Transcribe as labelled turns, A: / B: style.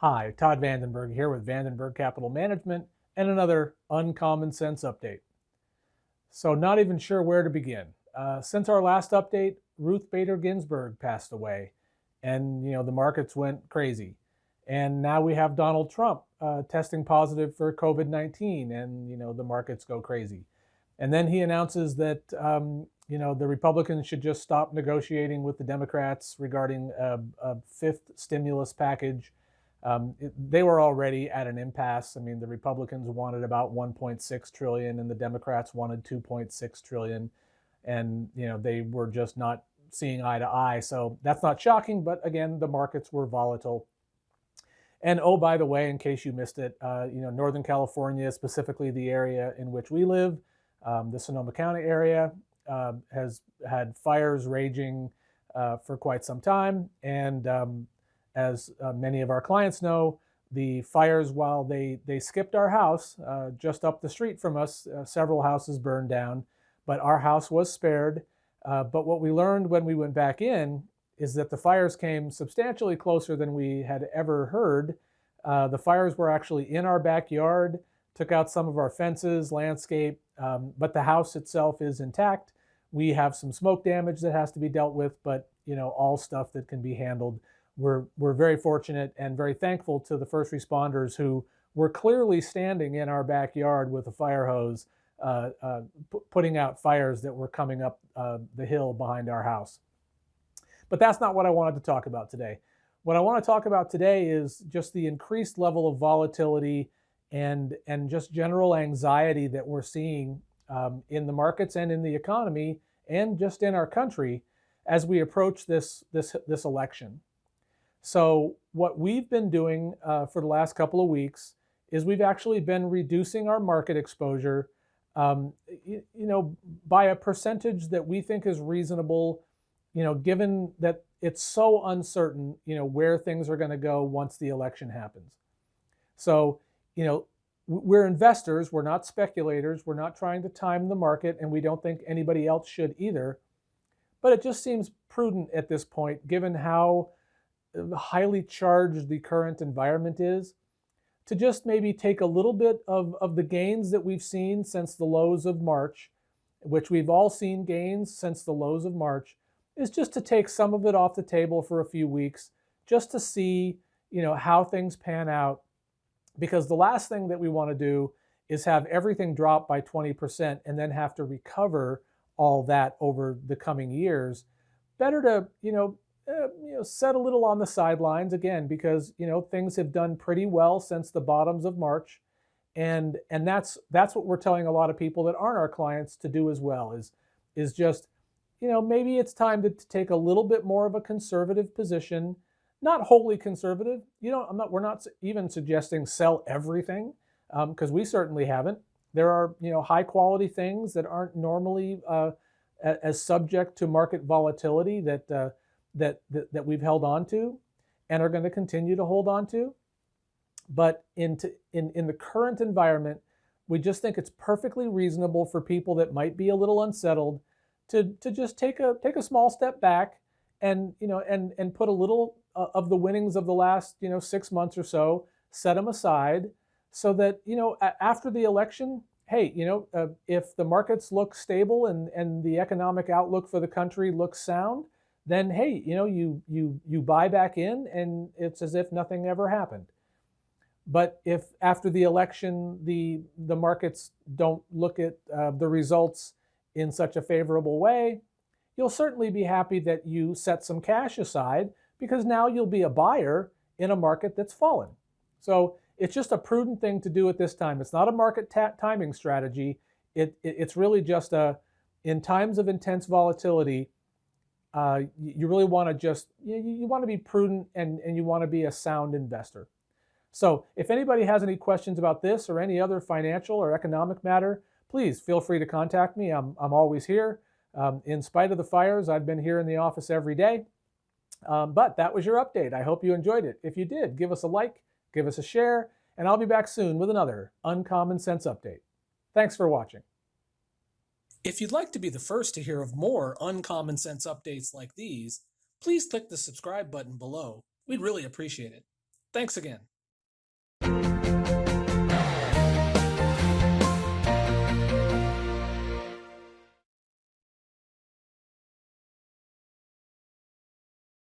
A: Hi, Todd VanDenburg here with VanDenburg Capital Management and another Uncommon Sense update. So not even sure where to begin. Since our last update, Ruth Bader Ginsburg passed away and the markets went crazy. And now we have Donald Trump testing positive for COVID-19 and the markets go crazy. And then he announces that the Republicans should just stop negotiating with the Democrats regarding a fifth stimulus package. They were already at an impasse. I mean, the Republicans wanted about 1.6 trillion and the Democrats wanted 2.6 trillion. And, they were just not seeing eye to eye. So that's not shocking. But again, the markets were volatile. And oh, by the way, in case you missed it, Northern California, specifically the area in which we live, the Sonoma County area, has had fires raging for quite some time. And as many of our clients know, the fires, while they skipped our house just up the street from us, several houses burned down, but our house was spared. But what we learned when we went back in is that the fires came substantially closer than we had ever heard. The fires were actually in our backyard, took out some of our fences, landscape, but the house itself is intact. We have some smoke damage that has to be dealt with, but all stuff that can be handled. We're very fortunate and very thankful to the first responders who were clearly standing in our backyard with a fire hose, putting out fires that were coming up the hill behind our house. But that's not what I wanted to talk about today. What I want to talk about today is just the increased level of volatility and just general anxiety that we're seeing in the markets and in the economy and just in our country as we approach this election. So what we've been doing for the last couple of weeks is we've actually been reducing our market exposure, by a percentage that we think is reasonable, given that it's so uncertain, where things are going to go once the election happens. So, we're investors, we're not speculators, we're not trying to time the market, and we don't think anybody else should either. But it just seems prudent at this point, given how highly charged the current environment is, to just maybe take a little bit of the gains that we've seen since the lows of March, which we've all seen gains since the lows of March, is just to take some of it off the table for a few weeks, just to see, how things pan out. Because the last thing that we want to do is have everything drop by 20% and then have to recover all that over the coming years. Better to, set a little on the sidelines again, because things have done pretty well since the bottoms of March, and that's what we're telling a lot of people that aren't our clients to do as well. Is just maybe it's time to take a little bit more of a conservative position, not wholly conservative. We're not even suggesting sell everything, because we certainly haven't. There are high quality things that aren't normally as subject to market volatility that we've held on to and are going to continue to hold on to. But in the current environment, we just think it's perfectly reasonable for people that might be a little unsettled to just take a small step back and put a little of the winnings of the last 6 months or so, set them aside, so that after the election, hey, if the markets look stable and the economic outlook for the country looks sound, then hey, you buy back in and it's as if nothing ever happened. But if after the election the markets don't look at the results in such a favorable way, you'll certainly be happy that you set some cash aside, because now you'll be a buyer in a market that's fallen. So it's just a prudent thing to do at this time. It's not a market timing strategy. It's really just in times of intense volatility, you really want to just, you want to be prudent and you want to be a sound investor. So if anybody has any questions about this or any other financial or economic matter, please feel free to contact me. I'm always here. In spite of the fires, I've been here in the office every day. But that was your update. I hope you enjoyed it. If you did, give us a like, give us a share, and I'll be back soon with another Uncommon Sense update. Thanks for watching. If you'd like to be the first to hear of more Uncommon Sense updates like these, please click the subscribe button below. We'd really appreciate it. Thanks again.